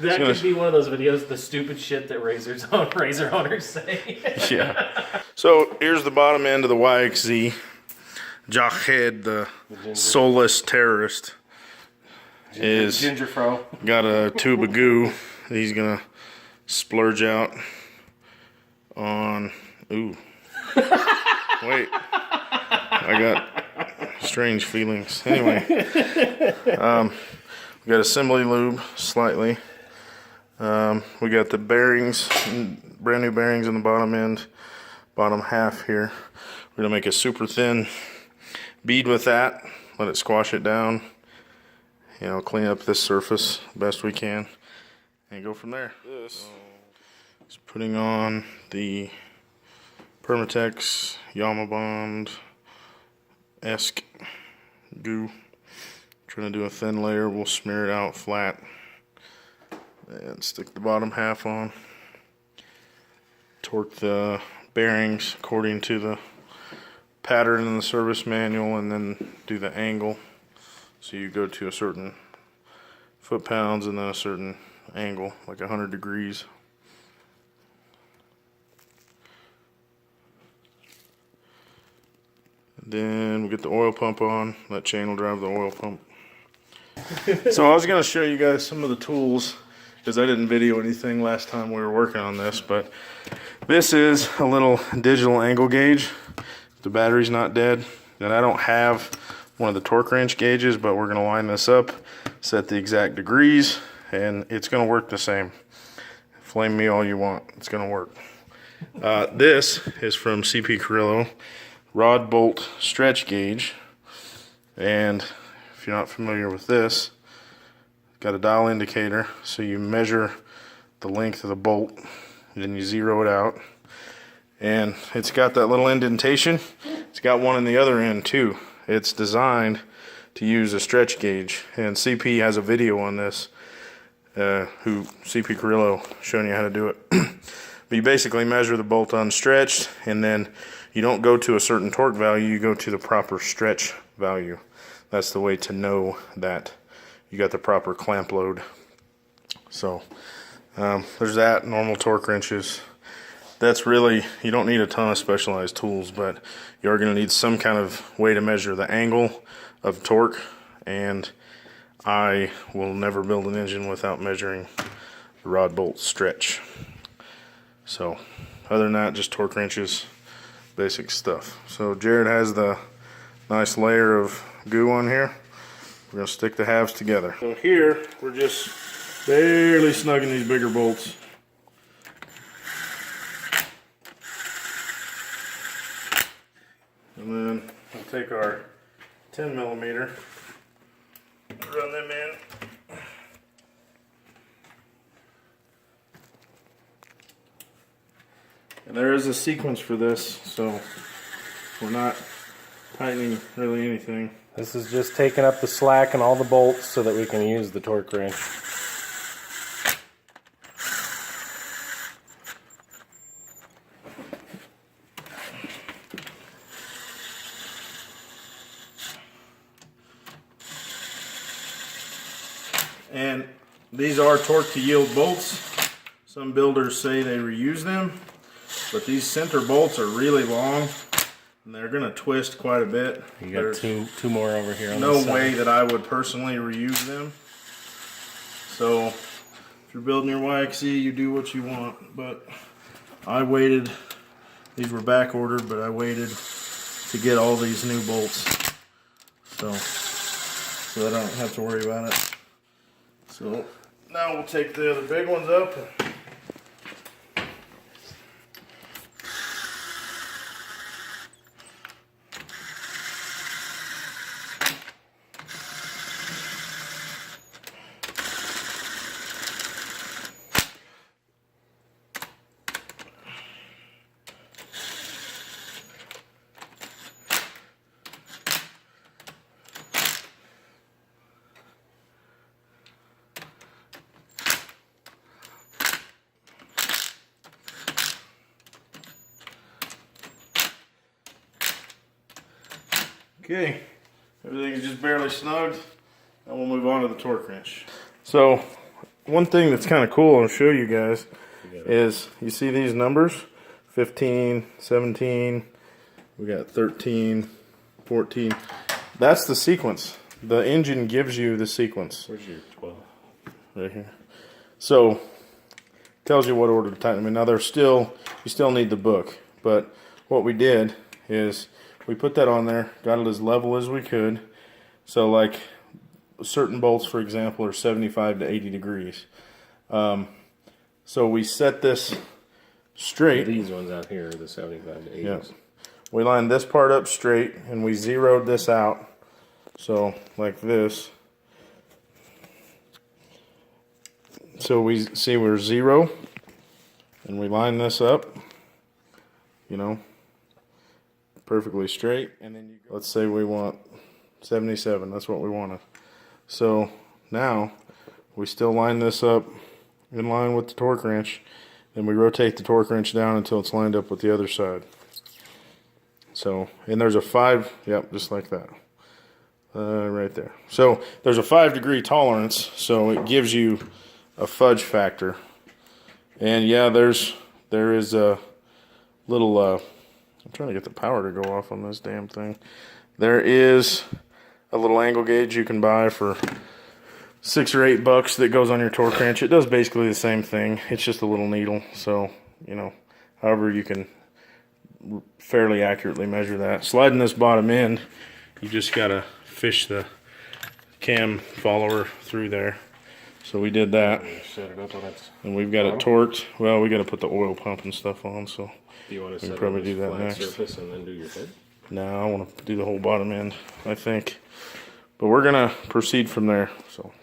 That could be one of those videos, the stupid shit that razor owners say. Yeah. So here's the bottom end of the YXZ. Jockhead, the soulless terrorist, is Ginger fro. got a tube of goo that he's gonna splurge out on. Ooh. Wait. I got strange feelings. Anyway. We got assembly lube, slightly. We got the bearings, brand new bearings in the bottom end, bottom half here. We're gonna make a super thin bead with that, let it squash it down, you know, clean up this surface best we can, and go from there. This is putting on the Permatex Yamaha-esque goo. Trying to do a thin layer. We'll smear it out flat and stick the bottom half on. Torque the bearings according to the pattern in the service manual, and then do the angle. So you go to a certain foot-pounds and then a certain angle, like 100 degrees. Then we get the oil pump on. That chain will drive the oil pump. So I was going to show you guys some of the tools, because I didn't video anything last time we were working on this, but this is a little digital angle gauge. The battery's not dead. And I don't have one of the torque wrench gauges, but we're going to line this up, set the exact degrees, and it's going to work the same. Flame me all you want. It's going to work. This is from CP Carrillo. Rod bolt stretch gauge, and if you're not familiar with this, got a dial indicator, so you measure the length of the bolt and then you zero it out, and it's got that little indentation. It's got one in the other end too. It's designed to use a stretch gauge, and CP has a video on this, who CP Carrillo showing you how to do it. But you basically measure the bolt unstretched, and then you don't go to a certain torque value, you go to the proper stretch value. That's the way to know that you got the proper clamp load. So there's that, normal torque wrenches. That's really, you don't need a ton of specialized tools, but you are going to need some kind of way to measure the angle of torque, and I will never build an engine without measuring the rod bolt stretch. So other than that, just torque wrenches, basic stuff. So Jared has the nice layer of goo on here. We're going to stick the halves together. So here we're just barely snugging these bigger bolts. And then we'll take our 10mm, run them in. And there is a sequence for this, so we're not tightening really anything. This is just taking up the slack and all the bolts so that we can use the torque wrench. And these are torque to yield bolts. Some builders say they reuse them, but these center bolts are really long and they're going to twist quite a bit. You got two more over here on no this side. way that I would personally reuse them. So if you're building your YXZ, you do what you want, but I waited. These were back ordered, but I waited to get all these new bolts, so I don't have to worry about it. So now we'll take the other big ones up. Okay, everything is just barely snugged, and we'll move on to the torque wrench. So one thing that's kind of cool I'll show you guys is you see these numbers 15, 17, we got 13, 14. That's the sequence. The engine gives you the sequence. Where's your 12? Right here. So tells you what order to tighten them in. Now you still need the book, but what we did is we put that on there, got it as level as we could. So like certain bolts, for example, are 75 to 80 degrees. So we set this straight. These ones out here are the 75 to 80s. Yeah. We lined this part up straight and we zeroed this out. So like this. So we see we're 0 and we line this up, you know, perfectly straight. And then let's say we want 77. That's what we wanted. So now we still line this up in line with the torque wrench, and we rotate the torque wrench down until it's lined up with the other side. So, and there's a 5, yep, just like that, right there. So there's a 5-degree tolerance, so it gives you a fudge factor. And yeah, there is a little, I'm trying to get the power to go off on this damn thing. There is a little angle gauge you can buy for $6 or $8 that goes on your torque wrench. It does basically the same thing. It's just a little needle. So, you know, however you can fairly accurately measure that. Sliding this bottom end, you just gotta fish the cam follower through there. So we did that. Set it up on its and we've got it torqued. Well, we gotta put the oil pump and stuff on, so do you want to set probably it do that flat next. surface and then do your head? No, I want to do the whole bottom end, I think. But we're gonna proceed from there. So